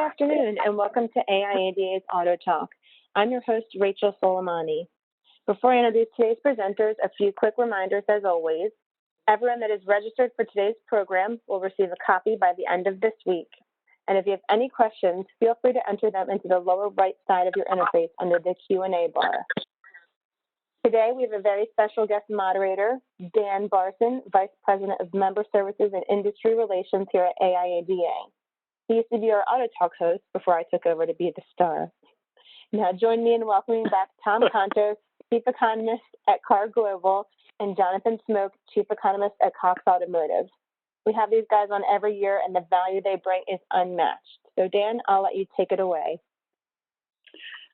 afternoon, and welcome to AIADA's Auto Talk. I'm your host, Rachel Soleimani. Before I introduce today's presenters, a few quick reminders as always. Everyone that is registered for today's program will receive a copy by the end of this week. And if you have any questions, feel free to enter them into the lower right side of your interface under the Q&A bar. Today, we have a very special guest moderator, Dan Barson, Vice President of Member Services and Industry Relations here at AIADA. He used to be our Auto Talk host before I took over to be the star. Now, join me in welcoming back Tom Contos, Chief Economist at Car Global, and Jonathan Smoke, Chief Economist at Cox Automotive. We have these guys on every year, and the value they bring is unmatched. So, Dan, I'll let you take it away.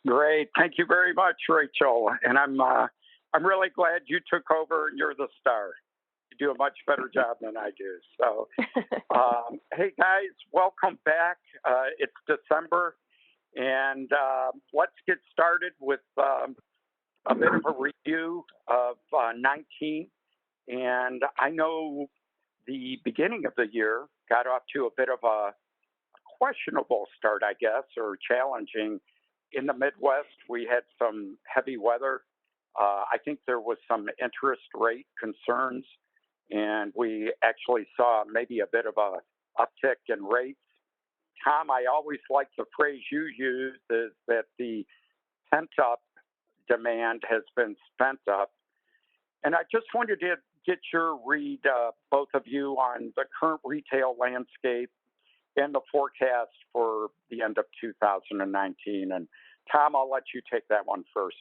Great. Thank you very much, Rachel. And I'm really glad you took over and you're the star. You do a much better job than I do. So, hey, guys, welcome back. It's December, and let's get started with a bit of a review of 19. And I know the beginning of the year got off to a bit of a questionable start, I guess, or challenging. In the Midwest, we had some heavy weather. I think there was some interest rate concerns, and we actually saw maybe a bit of a uptick in rates. Tom, I always like the phrase you use is that the pent-up demand has been spent up. And I just wanted to get your read, both of you, on the current retail landscape and the forecast for the end of 2019. And Tom, I'll let you take that one first.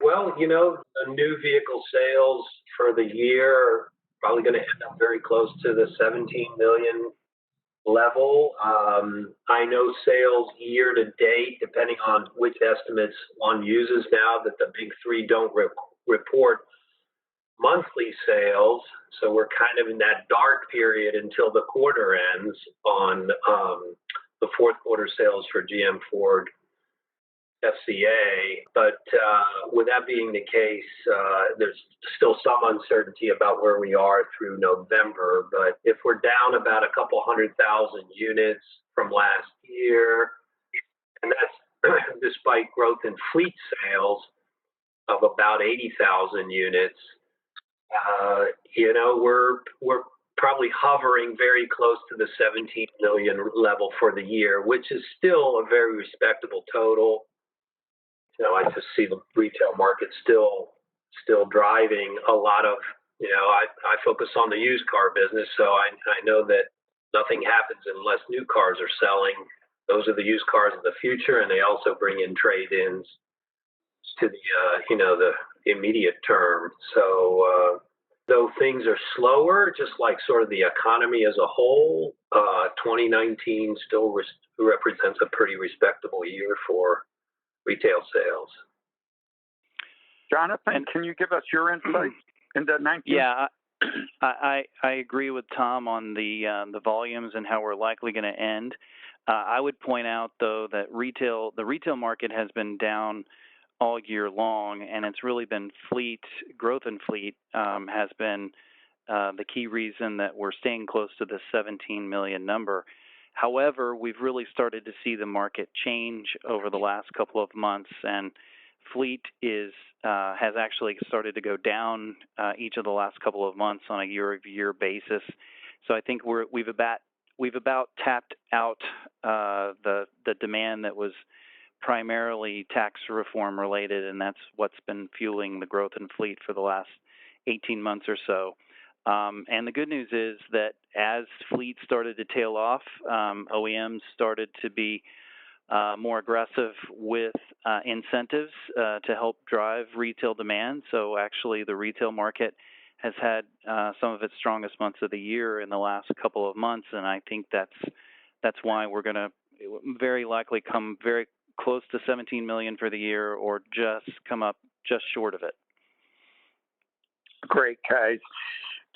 Well, the new vehicle sales for the year are probably going to end up very close to the 17 million level. I know sales year to date, depending on which estimates one uses now, that the big three don't report monthly sales. So we're kind of in that dark period until the quarter ends on the fourth quarter sales for GM, Ford, FCA. But with that being the case, there's still some uncertainty about where we are through November. But if we're down about a couple 100,000 units from last year, and that's despite growth in fleet sales of about 80,000 units, we're probably hovering very close to the 17 million level for the year, which is still a very respectable total. I just see the retail market still driving a lot of, I focus on the used car business, so I know that nothing happens unless new cars are selling. Those are the used cars of the future, and they also bring in trade-ins to the immediate term. So though things are slower, just like sort of the economy as a whole, 2019 still represents a pretty respectable year for retail sales. Jonathan, can you give us your insight into 19? Yeah, I agree with Tom on the volumes and how we're likely going to end. I would point out, though, that the retail market has been down all year long, and it's really been growth in fleet has been the key reason that we're staying close to the 17 million number. However, we've really started to see the market change over the last couple of months, and fleet has actually started to go down each of the last couple of months on a year-over-year basis. So I think we've about tapped out the demand that was primarily tax reform related, and that's what's been fueling the growth in fleet for the last 18 months or so. And the good news is that as fleet started to tail off, OEMs started to be more aggressive with incentives to help drive retail demand. So actually the retail market has had some of its strongest months of the year in the last couple of months, and I think that's why we're going to very likely come very close to 17 million for the year, or just come up just short of it. Great, guys.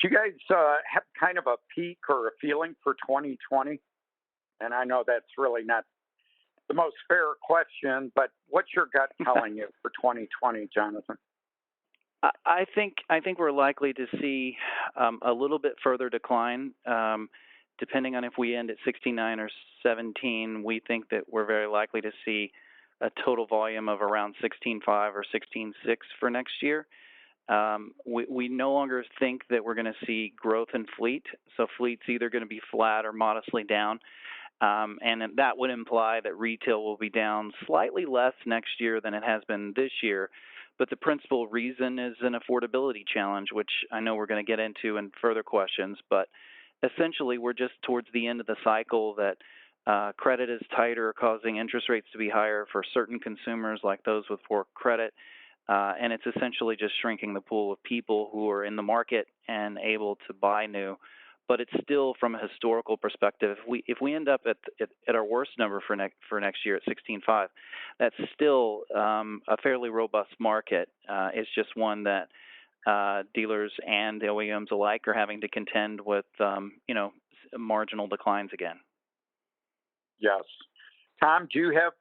Do you guys have kind of a peak or a feeling for 2020? And I know that's really not the most fair question, but what's your gut telling you for 2020, Jonathan? I think we're likely to see a little bit further decline. depending on if we end at 69 or 17, we think that we're very likely to see a total volume of around 16.5 or 16.6 for next year. We no longer think that we're going to see growth in fleet, so fleet's either going to be flat or modestly down, and that would imply that retail will be down slightly less next year than it has been this year. But the principal reason is an affordability challenge, which I know we're going to get into in further questions. But essentially, we're just towards the end of the cycle that credit is tighter, causing interest rates to be higher for certain consumers like those with poor credit. And it's essentially just shrinking the pool of people who are in the market and able to buy new. But it's still, from a historical perspective, if we end up at our worst number for next year at 16.5, that's still a fairly robust market. It's just one that dealers and the OEMs alike are having to contend with, marginal declines again. Yes. Tom, do you have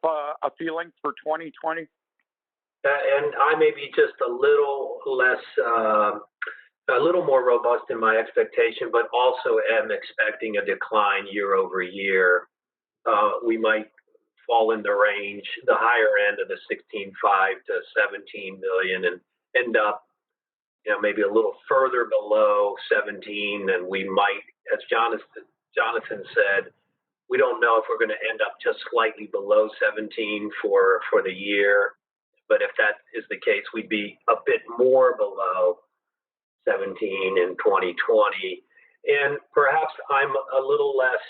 a feeling for 2020? And I may be just a little less, a little more robust in my expectation, but also am expecting a decline year over year. We might fall in the range, the higher end of the 16.5 to 17 million, and end up, maybe a little further below 17. And we might, as Jonathan said, we don't know if we're going to end up just slightly below 17 for the year. But if that is the case, we'd be a bit more below 17 in 2020. And perhaps I'm a little less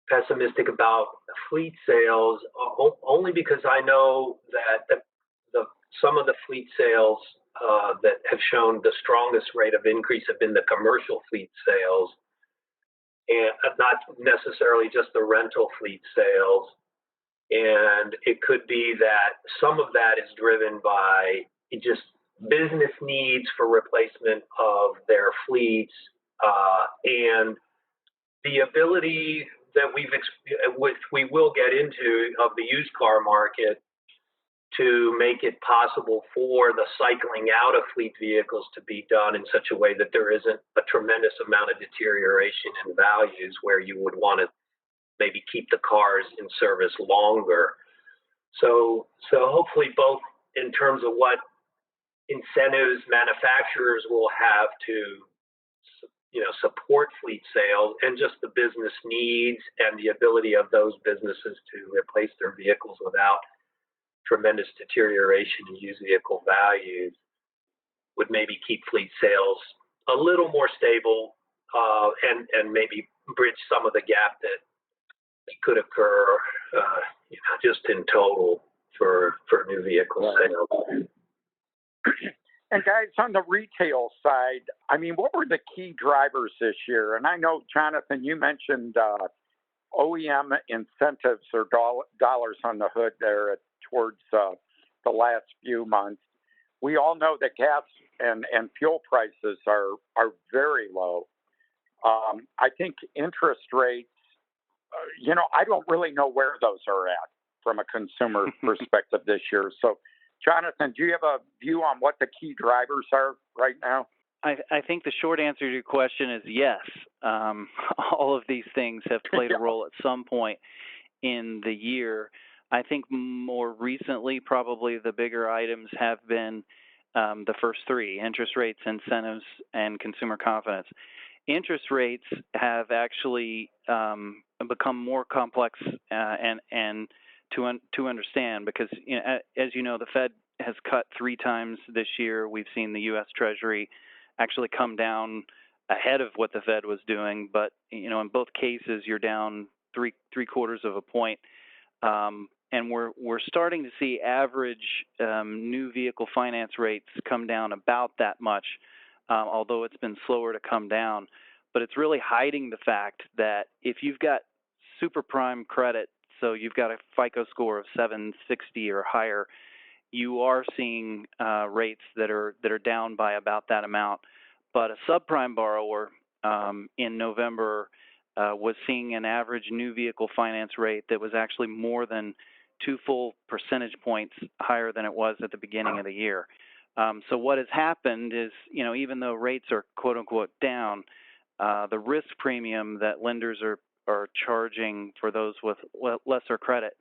pessimistic about fleet sales, only because I know that some of the fleet sales that have shown the strongest rate of increase have been the commercial fleet sales, and not necessarily just the rental fleet sales. And it could be that some of that is driven by just business needs for replacement of their fleets, and the ability that we will get into of the used car market to make it possible for the cycling out of fleet vehicles to be done in such a way that there isn't a tremendous amount of deterioration in values, where you would want to maybe keep the cars in service longer. So hopefully, both in terms of what incentives manufacturers will have to support fleet sales, and just the business needs and the ability of those businesses to replace their vehicles without tremendous deterioration in used vehicle values, would maybe keep fleet sales a little more stable, and maybe bridge some of the gap that could occur, just in total for new vehicle sales. And guys, on the retail side, what were the key drivers this year? And I know, Jonathan, you mentioned OEM incentives or dollars on the hood there towards the last few months. We all know that gas and fuel prices are very low. I think interest rates, I don't really know where those are at from a consumer perspective this year. So, Jonathan, do you have a view on what the key drivers are right now? I think the short answer to your question is yes. All of these things have played a role at some point in the year. I think more recently, probably the bigger items have been the first three: interest rates, incentives, and consumer confidence. Interest rates have actually become more complex and to understand, because as you know, the Fed has cut 3 times this year. We've seen the U.S. Treasury actually come down ahead of what the Fed was doing, but in both cases you're down three quarters of a point, and we're starting to see average new vehicle finance rates come down about that much, although it's been slower to come down. But it's really hiding the fact that if you've got super prime credit, so you've got a FICO score of 760 or higher, you are seeing rates that are down by about that amount. But a subprime borrower in November was seeing an average new vehicle finance rate that was actually more than 2 full percentage points higher than it was at the beginning of the year. So what has happened is, even though rates are quote unquote down, the risk premium that lenders are charging for those with lesser credit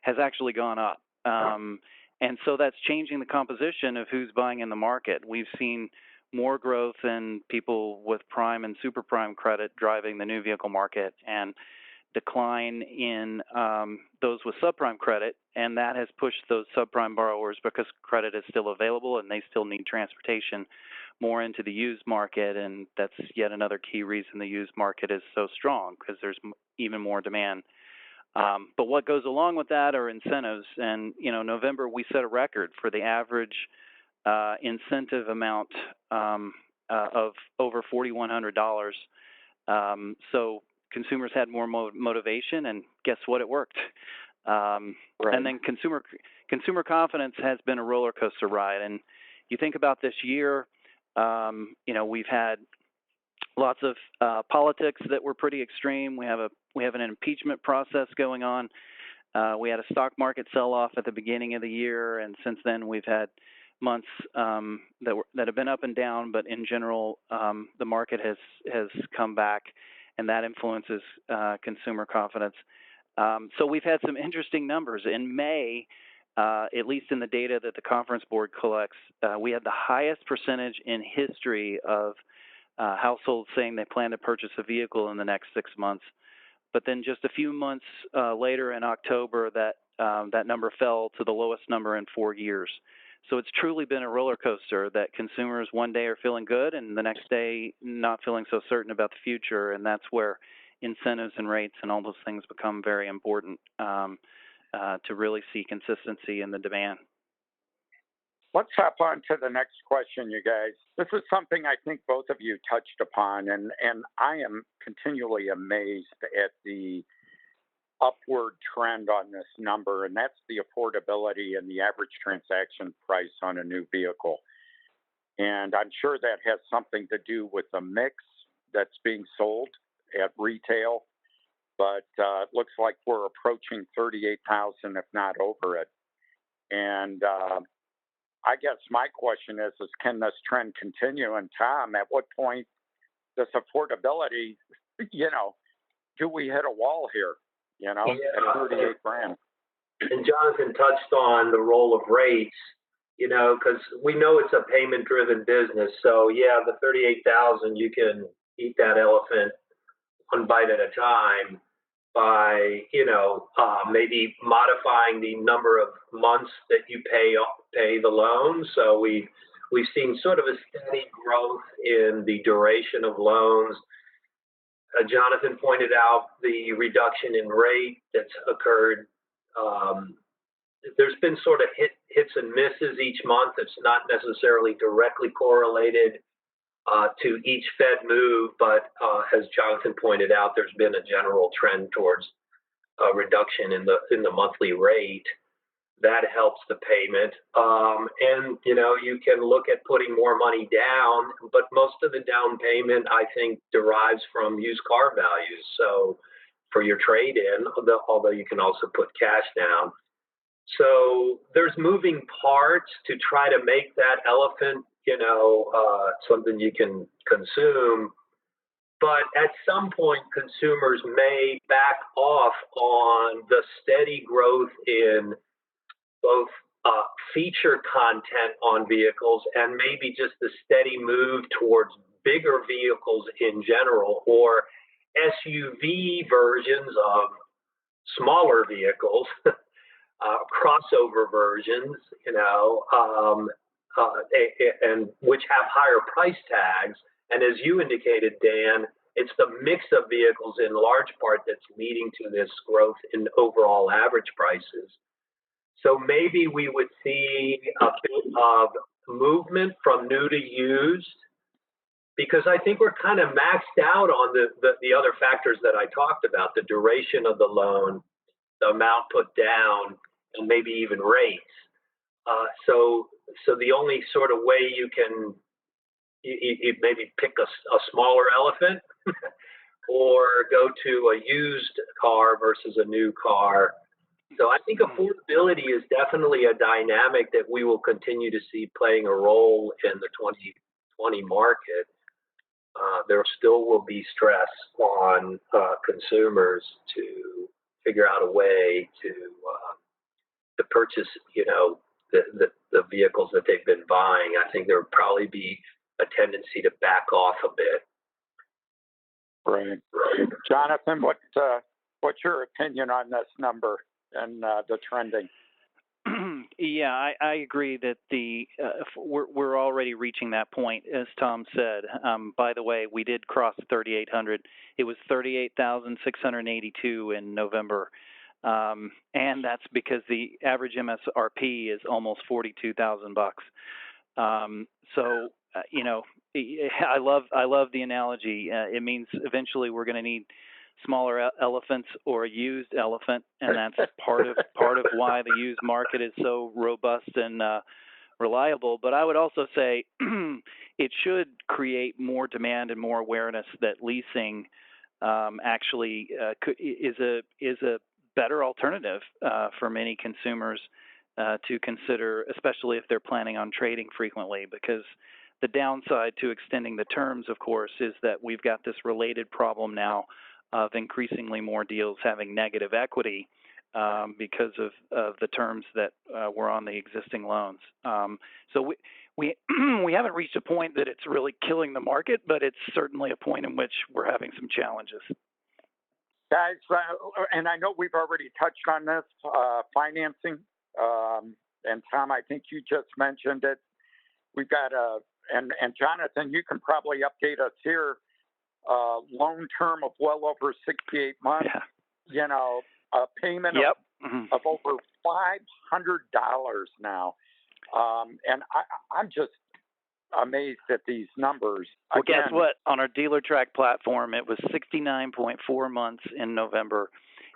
has actually gone up. And so that's changing the composition of who's buying in the market. We've seen more growth in people with prime and super prime credit driving the new vehicle market, and decline in those with subprime credit, and that has pushed those subprime borrowers, because credit is still available and they still need transportation, more into the used market. And that's yet another key reason the used market is so strong, because there's even more demand. But what goes along with that are incentives. And, November we set a record for the average incentive amount of over $4,100. So consumers had more motivation, and guess what? It worked. Right. And then consumer confidence has been a roller coaster ride. And you think about this year, we've had lots of politics that were pretty extreme. We have an impeachment process going on. We had a stock market sell-off at the beginning of the year, and since then we've had months that have been up and down. But in general, the market has come back, and that influences consumer confidence. So we've had some interesting numbers. In May, at least in the data that the Conference Board collects, we had the highest percentage in history of households saying they plan to purchase a vehicle in the next 6 months. But then just a few months later in October, that number fell to the lowest number in 4 years. So it's truly been a roller coaster, that consumers one day are feeling good and the next day not feeling so certain about the future. And that's where incentives and rates and all those things become very important to really see consistency in the demand. Let's hop on to the next question, you guys. This is something I think both of you touched upon, and I am continually amazed at the upward trend on this number, and that's the affordability and the average transaction price on a new vehicle. And I'm sure that has something to do with the mix that's being sold at retail, but it looks like we're approaching 38,000, if not over it. And I guess my question is can this trend continue? And Tom, at what point does affordability, do we hit a wall here, at 38 grand? And Jonathan touched on the role of rates, because we know it's a payment-driven business. So, the 38,000, you can eat that elephant one bite at a time by, maybe modifying the number of months that you pay the loan. So we've seen sort of a steady growth in the duration of loans. Jonathan pointed out the reduction in rate that's occurred. There's been sort of hits and misses each month. It's not necessarily directly correlated to each Fed move, but as Jonathan pointed out, there's been a general trend towards a reduction in the monthly rate. That helps the payment. And, you can look at putting more money down, but most of the down payment, I think, derives from used car values. So for your trade-in, although you can also put cash down. So there's moving parts to try to make that elephant, something you can consume. But at some point, consumers may back off on the steady growth in both feature content on vehicles and maybe just the steady move towards bigger vehicles in general, or SUV versions of smaller vehicles, crossover versions, and which have higher price tags. And as you indicated, Dan, it's the mix of vehicles in large part that's leading to this growth in overall average prices. So maybe we would see a bit of movement from new to used, because I think we're kind of maxed out on the other factors that I talked about, the duration of the loan, the amount put down, and maybe even rates. So the only sort of way you can maybe pick a smaller elephant or go to a used car versus a new car. So I think affordability is definitely a dynamic that we will continue to see playing a role in the 2020 market. there still will be stress on consumers to figure out a way to purchase, the vehicles that they've been buying. I think there would probably be a tendency to back off a bit. Right. Jonathan, what's your opinion on this number and the trending? Yeah, I agree that we're already reaching that point, as Tom said. By the way, we did cross 3,800. It was 38,682 in November, and that's because the average MSRP is almost $42,000. So I love the analogy. It means eventually we're going to need smaller elephants or a used elephant, and that's part of why the used market is so robust and reliable. But I would also say it should create more demand and more awareness that leasing actually is a better alternative for many consumers to consider, especially if they're planning on trading frequently, because the downside to extending the terms, of course, is that we've got this related problem now of increasingly more deals having negative equity because of the terms that were on the existing loans. So we haven't reached a point that it's really killing the market, but it's certainly a point in which we're having some challenges. Guys, and I know we've already touched on this, financing. And Tom, I think you just mentioned it. We've got and Jonathan, you can probably update us here. Loan term of well over 68 months. Yeah. A payment of over $500 now. And I'm just amazed at these numbers. Well, guess what? On our dealer track platform, it was 69.4 months in November,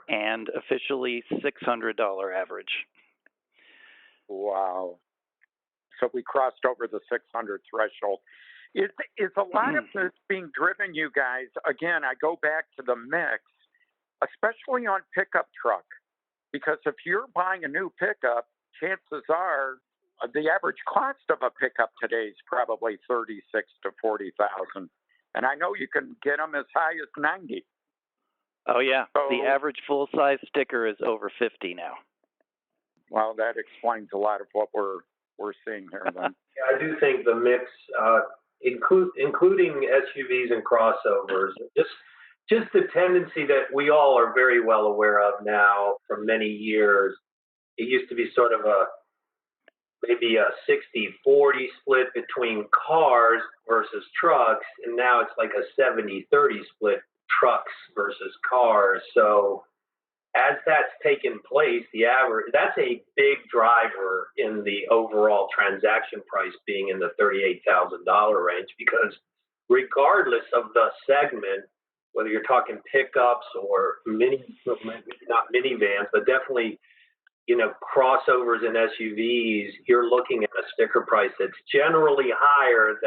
and officially $600 average. Wow. So we crossed over the 600 threshold. Is a lot of this being driven, you guys? Again, I go back to the mix, especially on pickup truck, because if you're buying a new pickup, chances are the average cost of a pickup today is probably $36,000 to $40,000, and I know you can get them as high as $90,000. Oh yeah, so, the average full size sticker is over $50,000 now. Well, that explains a lot of what we're seeing here. Then yeah, I do think the mix, including SUVs and crossovers, just the tendency that we all are very well aware of now for many years. It used to be sort of maybe a 60-40 split between cars versus trucks, and now it's like a 70-30 split, trucks versus cars. So as that's taken place, that's a big driver in the overall transaction price being in the $38,000 range, because regardless of the segment, whether you're talking pickups or not minivans, but definitely, crossovers and SUVs, you're looking at a sticker price that's generally higher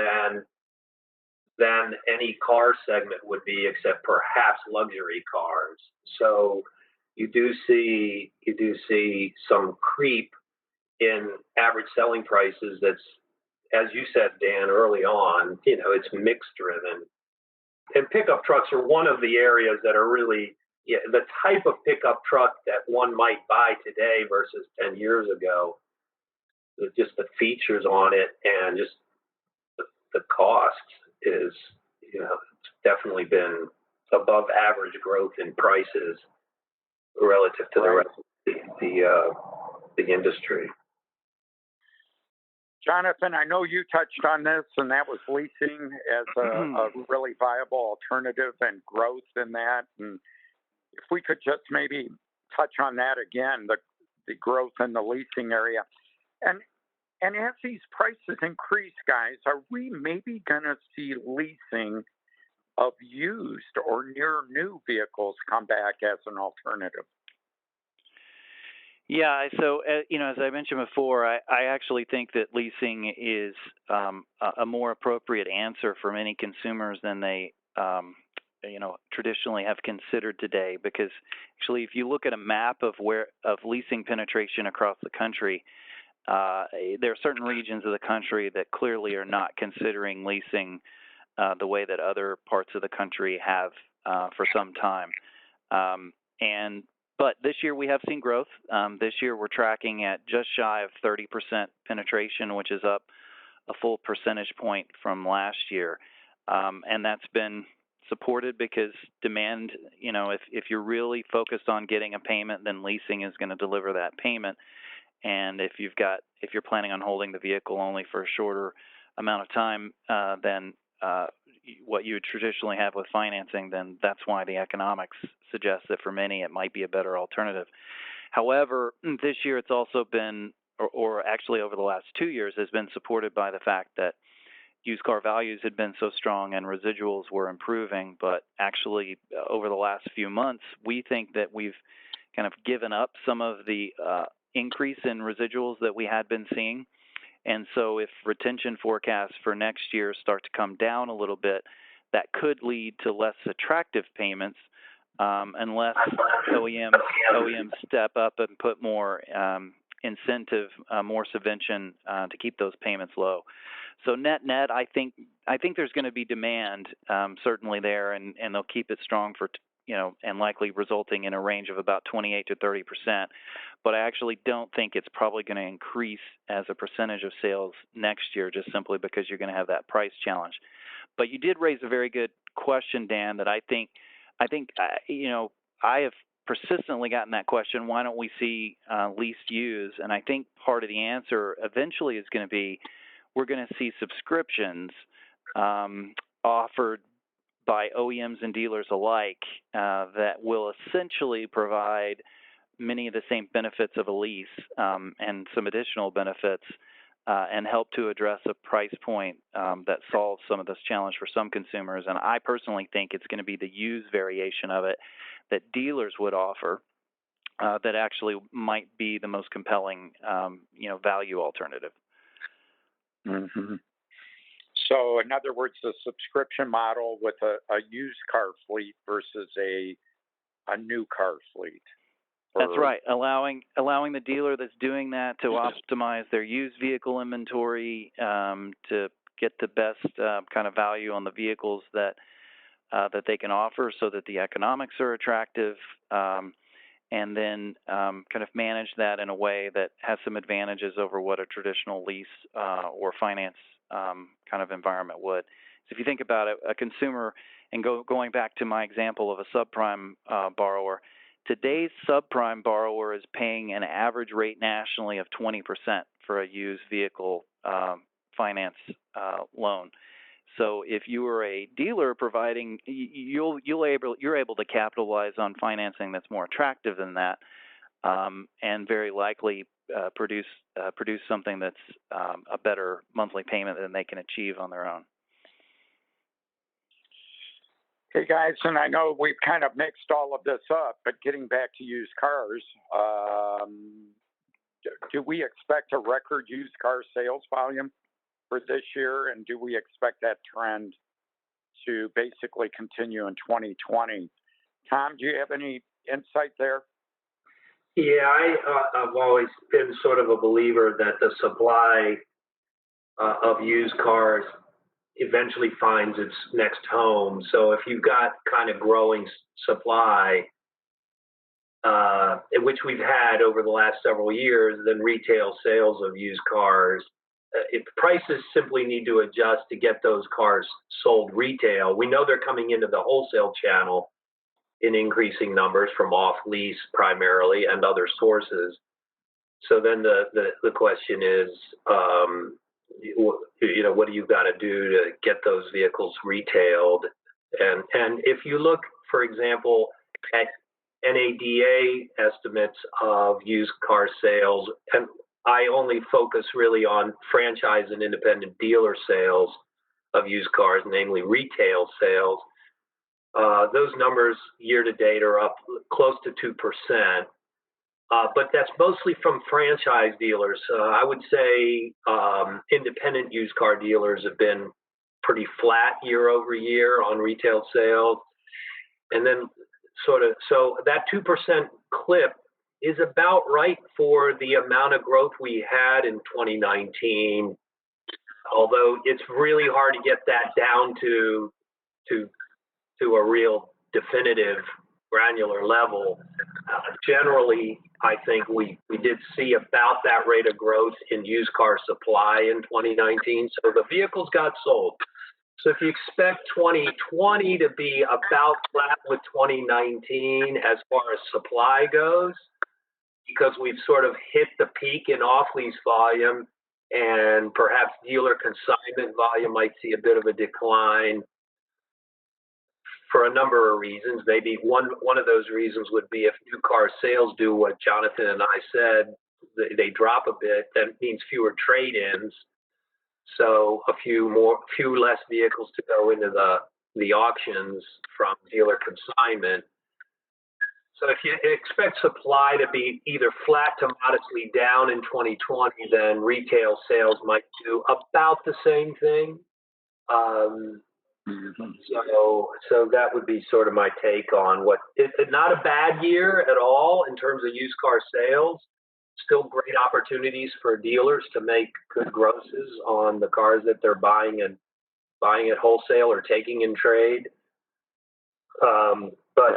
than any car segment would be, except perhaps luxury cars. So you do see some creep in average selling prices. That's, as you said, Dan, early on, it's mix driven. And pickup trucks are one of the areas that are really, the type of pickup truck that one might buy today versus 10 years ago, just the features on it and just the cost is, it's definitely been above average growth in prices relative to the rest of the industry. Jonathan, I know you touched on this, and that was leasing as a really viable alternative and growth in that. And if we could just maybe touch on that again, the growth in the leasing area. And as these prices increase, guys, are we maybe going to see leasing of used or near new vehicles come back as an alternative? Yeah, so as I mentioned before, I actually think that leasing is a more appropriate answer for many consumers than they traditionally have considered today. Because actually, if you look at a map of leasing penetration across the country, there are certain regions of the country that clearly are not considering leasing the way that other parts of the country have for some time. But this year we have seen growth. This year we're tracking at just shy of 30% penetration, which is up a full percentage point from last year. And that's been supported because demand, if you're really focused on getting a payment, then leasing is going to deliver that payment. And if you're planning on holding the vehicle only for a shorter amount of time than what you would traditionally have with financing, then that's why the economics suggest that for many it might be a better alternative. However, this year it's also been, or actually over the last 2 years, has been supported by the fact that used car values had been so strong and residuals were improving. But actually, over the last few months, we think that we've kind of given up some of the increase in residuals that we had been seeing. And so if retention forecasts for next year start to come down a little bit, that could lead to less attractive payments unless OEMs step up and put more incentive, more subvention to keep those payments low. So net, I think there's going to be demand certainly there, and they'll keep it strong for and likely resulting in a range of about 28 to 30%. But I actually don't think it's probably going to increase as a percentage of sales next year, just simply because you're going to have that price challenge. But you did raise a very good question, Dan, that I think I have persistently gotten that question. Why don't we see leased use? And I think part of the answer eventually is going to be we're going to see subscriptions offered by OEMs and dealers alike that will essentially provide many of the same benefits of a lease and some additional benefits and help to address a price point that solves some of this challenge for some consumers. And I personally think it's going to be the used variation of it that dealers would offer that actually might be the most compelling value alternative. Mm-hmm. So, in other words, the subscription model with a used car fleet versus a new car fleet. That's right. Allowing the dealer that's doing that to optimize their used vehicle inventory to get the best kind of value on the vehicles that they can offer, so that the economics are attractive, and then kind of manage that in a way that has some advantages over what a traditional lease or finance kind of environment would. So if you think about it, a consumer, and going back to my example of a subprime borrower, today's subprime borrower is paying an average rate nationally of 20% for a used vehicle finance loan. So if you are a dealer providing, you're able to capitalize on financing that's more attractive than that, and very likely produce something that's a better monthly payment than they can achieve on their own. Hey guys, and I know we've kind of mixed all of this up, but getting back to used cars, do we expect a record used car sales volume for this year, and do we expect that trend to basically continue in 2020? Tom, do you have any insight there? Yeah, I've always been sort of a believer that the supply of used cars eventually finds its next home. So if you've got kind of growing supply, which we've had over the last several years, then retail sales of used cars, if prices simply need to adjust to get those cars sold retail. We know they're coming into the wholesale channel in increasing numbers from off-lease primarily and other sources. So then the question is, what do you got to do to get those vehicles retailed? And if you look, for example, at NADA estimates of used car sales, and I only focus really on franchise and independent dealer sales of used cars, namely retail sales. Those numbers year to date are up close to 2%. But that's mostly from franchise dealers. I would say independent used car dealers have been pretty flat year over year on retail sales. And then so that 2% clip is about right for the amount of growth we had in 2019 although it's really hard to get that down to a real definitive granular level. Generally, I think we did see about that rate of growth in used car supply in 2019. So the vehicles got sold. So if you expect 2020 to be about flat with 2019 as far as supply goes, because we've sort of hit the peak in off-lease volume, and perhaps dealer consignment volume might see a bit of a decline for a number of reasons. Maybe one of those reasons would be if new car sales do what Jonathan and I said, they drop a bit, that means fewer trade-ins. So a few less vehicles to go into the auctions from dealer consignment. So if you expect supply to be either flat to modestly down in 2020, then retail sales might do about the same thing. So that would be sort of my take on what. It's not a bad year at all in terms of used car sales. Still great opportunities for dealers to make good grosses on the cars that they're buying at wholesale or taking in trade. But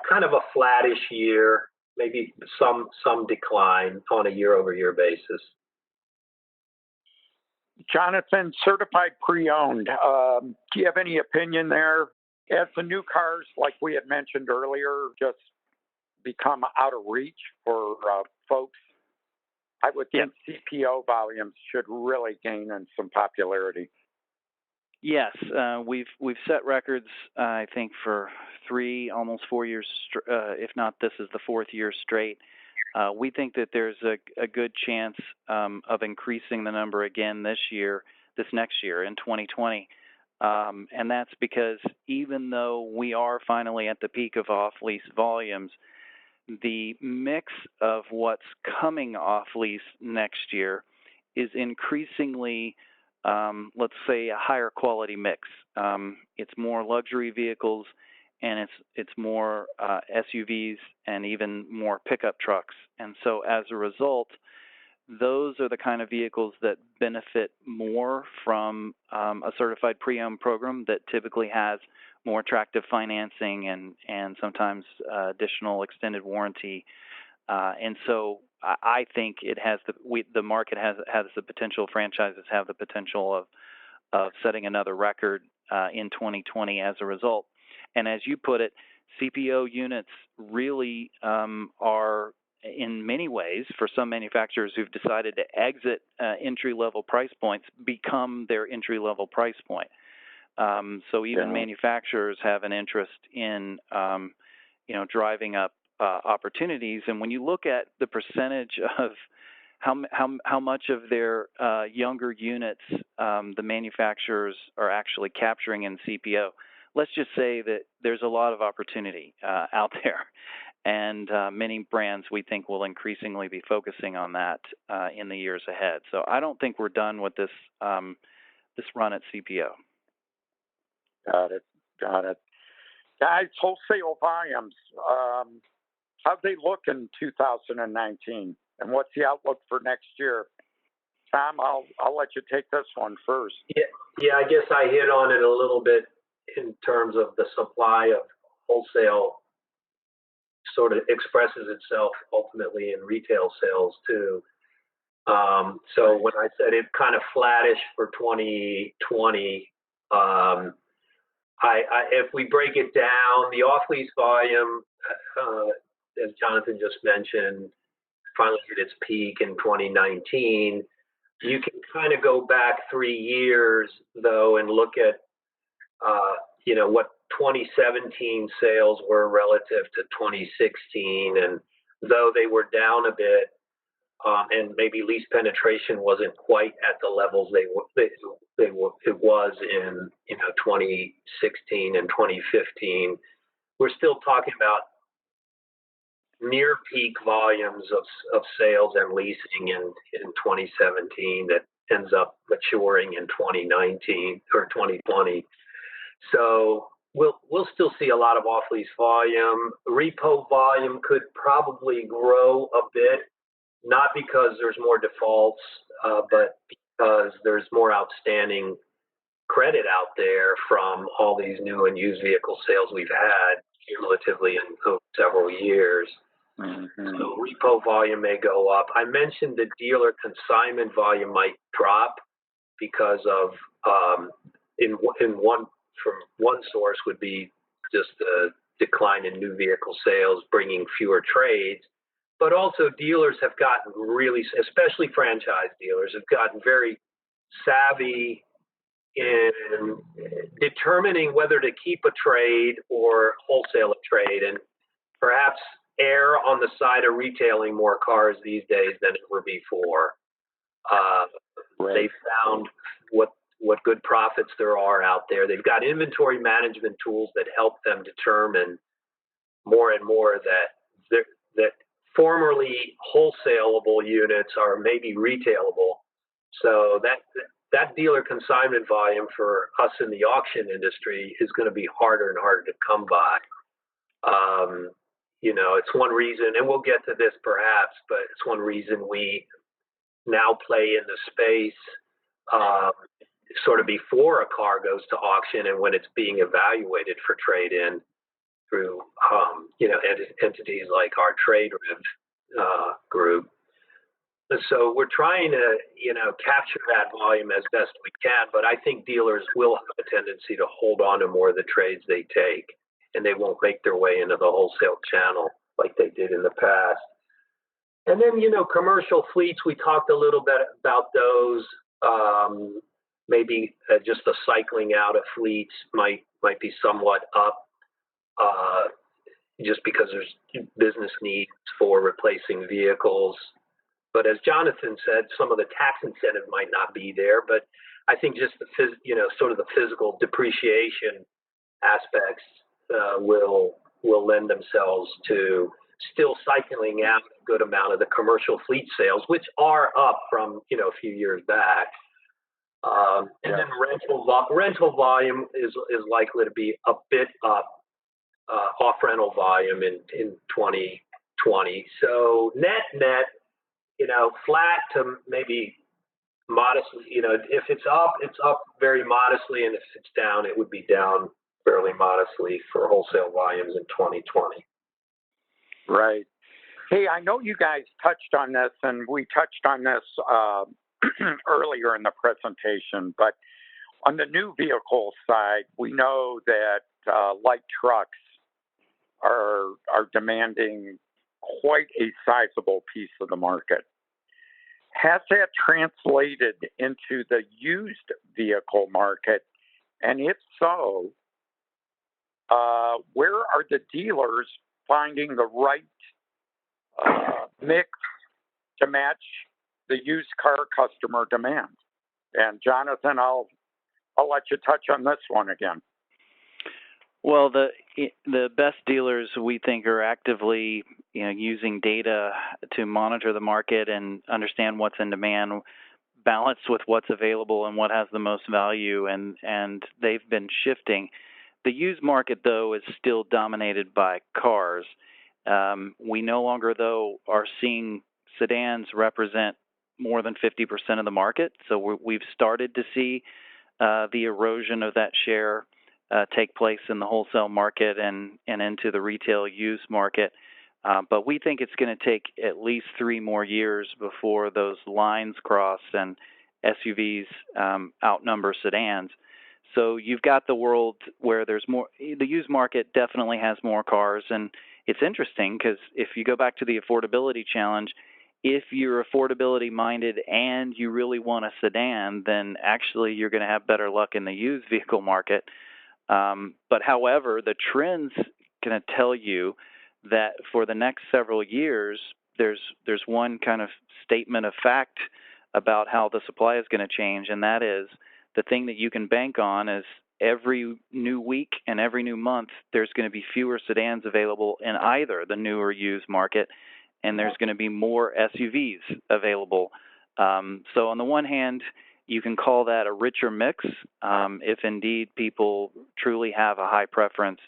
kind of a flattish year, maybe some decline on a year-over-year basis. Jonathan, certified pre-owned. Do you have any opinion there? As the new cars, like we had mentioned earlier, just become out of reach for folks, I would think CPO volumes should really gain in some popularity. Yes, we've set records, I think, for 3, almost 4 years, if not this is the 4th year straight. We think that there's a good chance of increasing the number again this next year in 2020. And that's because even though we are finally at the peak of off-lease volumes, the mix of what's coming off-lease next year is increasingly, let's say, a higher quality mix. It's more luxury vehicles, and it's more SUVs and even more pickup trucks. And so as a result, those are the kind of vehicles that benefit more from a certified pre-owned program that typically has more attractive financing and sometimes additional extended warranty. And so I think it has the market has the potential, franchises have the potential of setting another record in 2020 as a result. And as you put it, CPO units really are, in many ways, for some manufacturers who've decided to exit entry-level price points, become their entry-level price point. So even manufacturers have an interest in, driving up opportunities. And when you look at the percentage of how much of their younger units the manufacturers are actually capturing in CPO, let's just say that there's a lot of opportunity out there. And many brands, we think, will increasingly be focusing on that in the years ahead. So I don't think we're done with this run at CPO. Got it. Guys, wholesale volumes, how'd they look in 2019? And what's the outlook for next year? Tom, I'll let you take this one first. Yeah, I guess I hit on it a little bit in terms of the supply of wholesale sort of expresses itself ultimately in retail sales too. So when I said it's kind of flattish for 2020, if we break it down, the off-lease volume, as Jonathan just mentioned, finally hit its peak in 2019. You can kind of go back 3 years, though, and look at, what 2017 sales were relative to 2016. And though they were down a bit, and maybe lease penetration wasn't quite at the levels it was in 2016 and 2015, we're still talking about near peak volumes of sales and leasing in 2017 that ends up maturing in 2019 or 2020. So we'll still see a lot of off-lease volume. Repo volume could probably grow a bit, not because there's more defaults, but because there's more outstanding credit out there from all these new and used vehicle sales we've had cumulatively in several years. Mm-hmm. So repo volume may go up. I mentioned the dealer consignment volume might drop because of from one source would be just the decline in new vehicle sales, bringing fewer trades. But also dealers have gotten really, especially franchise dealers, have gotten very savvy in determining whether to keep a trade or wholesale a trade, and perhaps err on the side of retailing more cars these days than ever before. Right. They found what good profits there are out there. They've got inventory management tools that help them determine more and more that formerly wholesaleable units are maybe retailable. So that dealer consignment volume for us in the auction industry is going to be harder and harder to come by. It's one reason, and we'll get to this perhaps, but it's one reason we now play in the space sort of before a car goes to auction and when it's being evaluated for trade-in through entities like our trade group. So we're trying to capture that volume as best we can, but I think dealers will have a tendency to hold on to more of the trades they take, and they won't make their way into the wholesale channel like they did in the past. And then, commercial fleets, we talked a little bit about those. Maybe just the cycling out of fleets might be somewhat up just because there's business needs for replacing vehicles. But as Jonathan said, some of the tax incentive might not be there. But I think just the sort of the physical depreciation aspects will lend themselves to still cycling out a good amount of the commercial fleet sales, which are up from a few years back. And then rental volume is likely to be a bit up off rental volume in 2020. So net, flat to maybe modestly. If it's up very modestly, and if it's down, it would be down fairly modestly for wholesale volumes in 2020. Right. Hey, I know you guys touched on this, and we touched on this earlier in the presentation, but on the new vehicle side, we know that light trucks are demanding quite a sizable piece of the market. Has that translated into the used vehicle market? And if so, where are the dealers finding the right mix to match the used car customer demand? And Jonathan, I'll let you touch on this one again. Well, the best dealers we think are actively, using data to monitor the market and understand what's in demand, balanced with what's available and what has the most value, and they've been shifting. The used market, though, is still dominated by cars. We no longer, though, are seeing sedans represent more than 50% of the market. So we've started to see the erosion of that share take place in the wholesale market and into the retail used market. But we think it's going to take at least 3 more years before those lines cross and SUVs outnumber sedans. So you've got the world where there's more. The used market definitely has more cars, and it's interesting because if you go back to the affordability challenge, if you're affordability minded and you really want a sedan, then actually you're going to have better luck in the used vehicle market. But however, the trend's going to tell you that for the next several years, there's one kind of statement of fact about how the supply is going to change, and that is the thing that you can bank on is every new week and every new month, there's going to be fewer sedans available in either the new or used market, and there's going to be more SUVs available. So on the one hand, you can call that a richer mix if indeed people truly have a high preference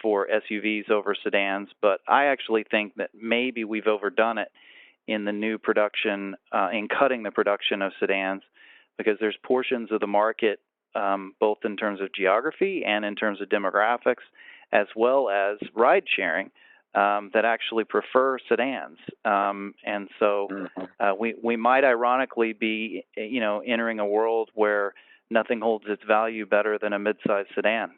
for SUVs over sedans. But I actually think that maybe we've overdone it in the new production, in cutting the production of sedans, because there's portions of the market, both in terms of geography and in terms of demographics, as well as ride sharing, that actually prefer sedans. And so we might ironically be, entering a world where nothing holds its value better than a mid-sized sedan,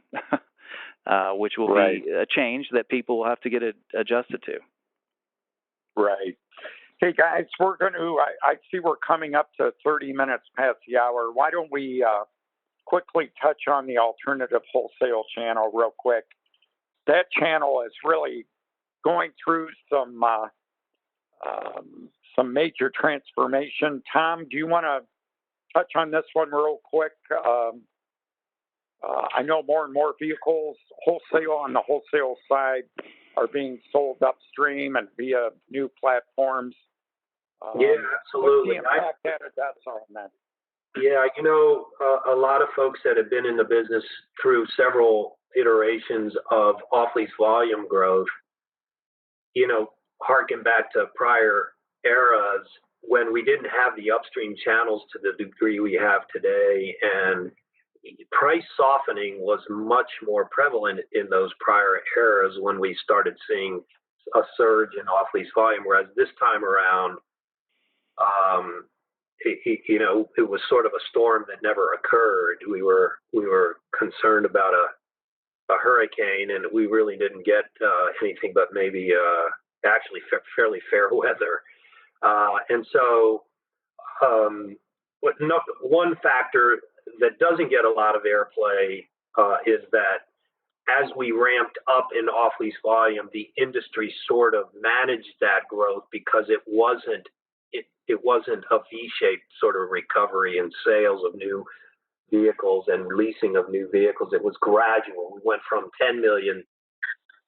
which will be a change that people will have to get adjusted to. Right. Hey, guys, we're going to, I see we're coming up to 30 minutes past the hour. Why don't we quickly touch on the alternative wholesale channel real quick? That channel is really going through some major transformation. Tom, do you want to touch on this one real quick? I know more and more vehicles wholesale on the wholesale side are being sold upstream and via new platforms. Yeah, absolutely. What's the impact that's on that? Yeah, a lot of folks that have been in the business through several iterations of off-lease volume growth, harken back to prior eras when we didn't have the upstream channels to the degree we have today, and price softening was much more prevalent in those prior eras when we started seeing a surge in off-lease volume, whereas this time around, it was sort of a storm that never occurred. We were concerned about a hurricane, and we really didn't get anything but maybe actually fairly fair weather. And so one factor that doesn't get a lot of airplay is that as we ramped up in off-lease volume, the industry sort of managed that growth because it wasn't a V-shaped sort of recovery in sales of new vehicles and leasing of new vehicles. It was gradual. We went from 10 million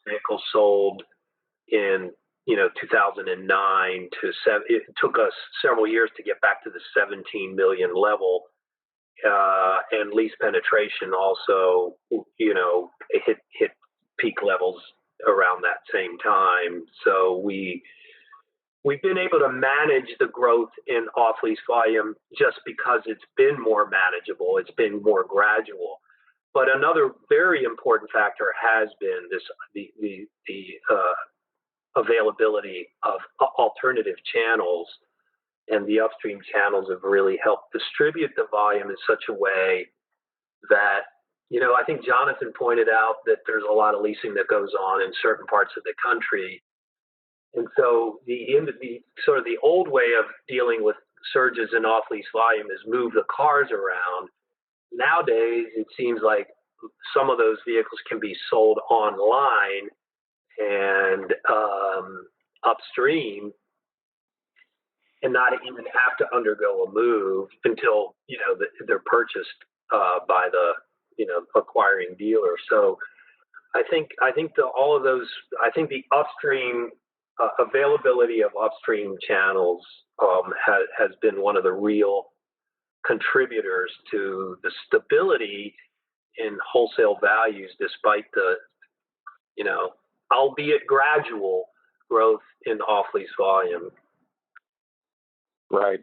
vehicles sold in 2009 to it took us several years to get back to the 17 million level, and lease penetration also hit peak levels around that same time. So we've been able to manage the growth in off-lease volume just because it's been more manageable, it's been more gradual. But another very important factor has been the availability of alternative channels, and the upstream channels have really helped distribute the volume in such a way that, I think Jonathan pointed out that there's a lot of leasing that goes on in certain parts of the country. And so the sort of the old way of dealing with surges in off-lease volume is move the cars around. Nowadays, it seems like some of those vehicles can be sold online and upstream, and not even have to undergo a move until they're purchased by the acquiring dealer. So I think all of those. I think the upstream availability of upstream channels has been one of the real contributors to the stability in wholesale values, despite the albeit gradual growth in off-lease volume. Right.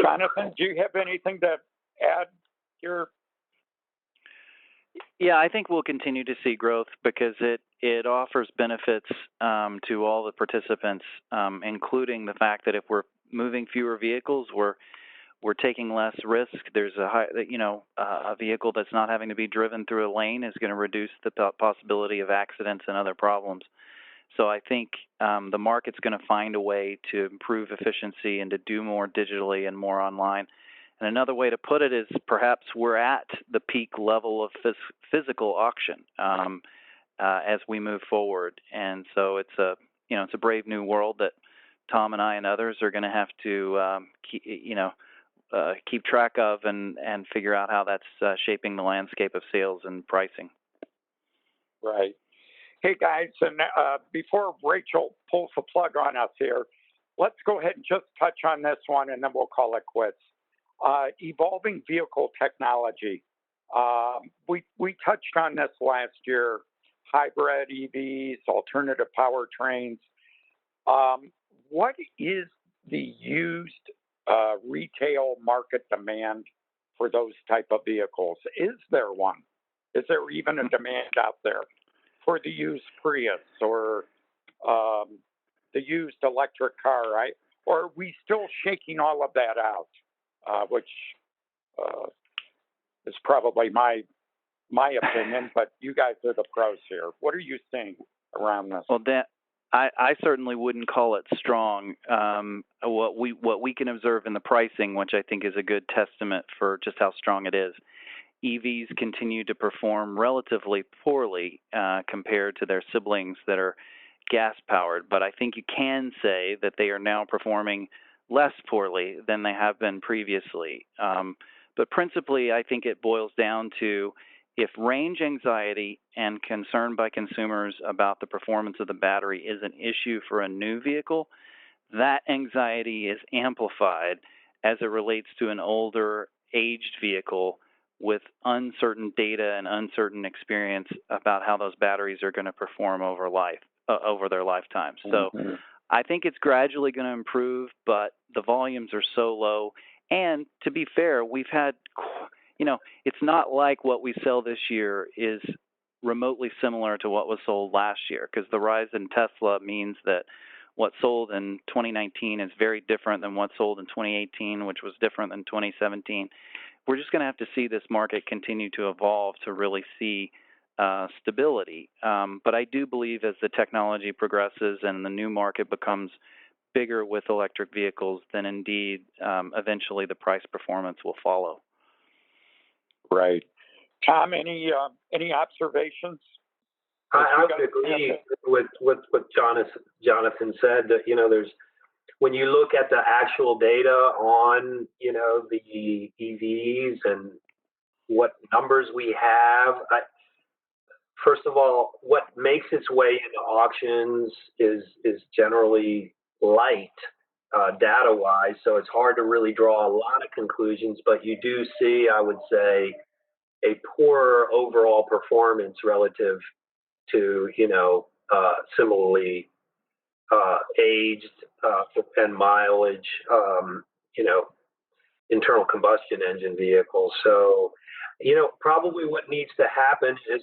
Jonathan, do you have anything to add here? Yeah, I think we'll continue to see growth because it offers benefits to all the participants, including the fact that if we're moving fewer vehicles, we're taking less risk. There's a vehicle that's not having to be driven through a lane is going to reduce the possibility of accidents and other problems. So I think the market's going to find a way to improve efficiency and to do more digitally and more online. And another way to put it is perhaps we're at the peak level of physical auction as we move forward. And so it's a brave new world that Tom and I and others are going to have to keep track of and figure out how that's shaping the landscape of sales and pricing. Right. Hey, guys, and before Rachel pulls the plug on us here, let's go ahead and just touch on this one, and then we'll call it quits. Evolving vehicle technology. We touched on this last year, hybrid EVs, alternative powertrains. what is the used retail market demand for those type of vehicles? Is there one? Is there even a demand out there for the used Prius or the used electric car, right? Or are we still shaking all of that out, which is probably my opinion, but you guys are the pros here. What are you seeing around this? Well, Dan, I certainly wouldn't call it strong. What we can observe in the pricing, which I think is a good testament for just how strong it is, EVs continue to perform relatively poorly compared to their siblings that are gas-powered. But I think you can say that they are now performing less poorly than they have been previously. But principally, I think it boils down to if range anxiety and concern by consumers about the performance of the battery is an issue for a new vehicle, that anxiety is amplified as it relates to an older, aged vehicle with uncertain data and uncertain experience about how those batteries are going to perform over their lifetime. So I think it's gradually going to improve, but the volumes are so low. And to be fair, we've had, it's not like what we sell this year is remotely similar to what was sold last year, because the rise in Tesla means that what sold in 2019 is very different than what sold in 2018, which was different than 2017. We're just going to have to see this market continue to evolve to really see stability. But I do believe as the technology progresses and the new market becomes bigger with electric vehicles, then indeed eventually the price performance will follow. Right. Tom, any observations? I would agree with what Jonathan said, that, there's, when you look at the actual data on, the EVs and what numbers we have, first of all, what makes its way into auctions is generally light data-wise, so it's hard to really draw a lot of conclusions, but you do see, I would say, a poorer overall performance relative to, similarly aged and mileage, internal combustion engine vehicles. So, probably what needs to happen is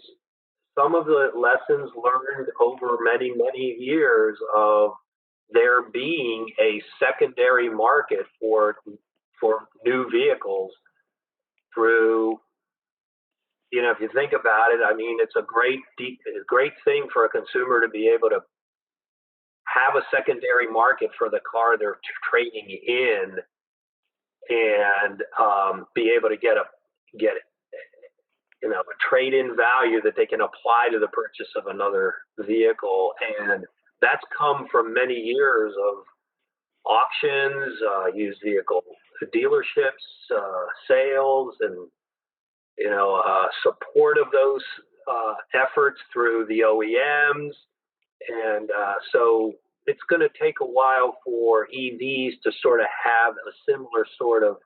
some of the lessons learned over many, many years of there being a secondary market for new vehicles through, if you think about it, I mean, it's a great thing for a consumer to be able to have a secondary market for the car they're trading in, and be able to get a trade-in value that they can apply to the purchase of another vehicle. And that's come from many years of auctions, used vehicle dealerships, sales, and support of those efforts through the OEMs. And so it's going to take a while for EVs to sort of have a similar sort of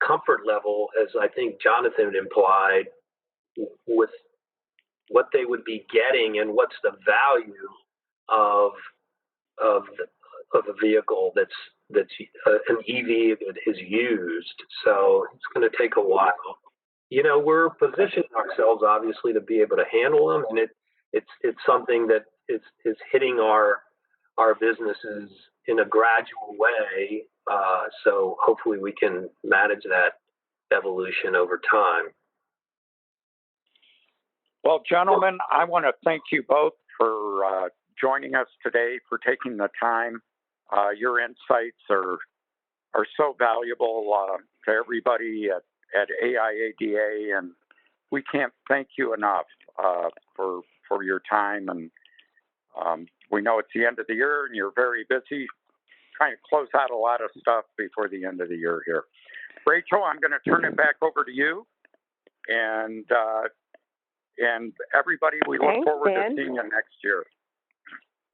comfort level, as I think Jonathan implied, with what they would be getting and what's the value of a vehicle that's an EV that is used. So it's going to take a while. We're positioning ourselves obviously to be able to handle them, and it's something that is hitting our businesses in a gradual way. So hopefully we can manage that evolution over time. Well, gentlemen, I want to thank you both for joining us today, for taking the time. Your insights are so valuable to everybody at AIADA, and we can't thank you enough for your time. And we know it's the end of the year, and you're very busy trying to close out a lot of stuff before the end of the year here. Rachel, I'm going to turn it back over to you, and everybody, we look forward to seeing you next year.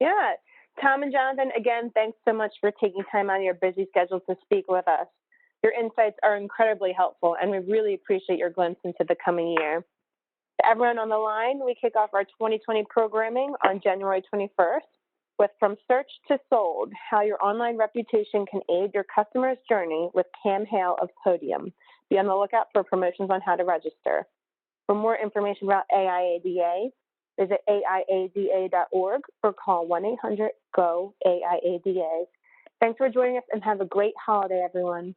Yeah. Tom and Jonathan, again, thanks so much for taking time out of your busy schedule to speak with us. Your insights are incredibly helpful, and we really appreciate your glimpse into the coming year. To everyone on the line, we kick off our 2020 programming on January 21st with From Search to Sold, How Your Online Reputation Can Aid Your Customer's Journey with Cam Hale of Podium. Be on the lookout for promotions on how to register. For more information about AIADA, visit AIADA.org or call 1-800-GO-AIADA. Thanks for joining us and have a great holiday, everyone.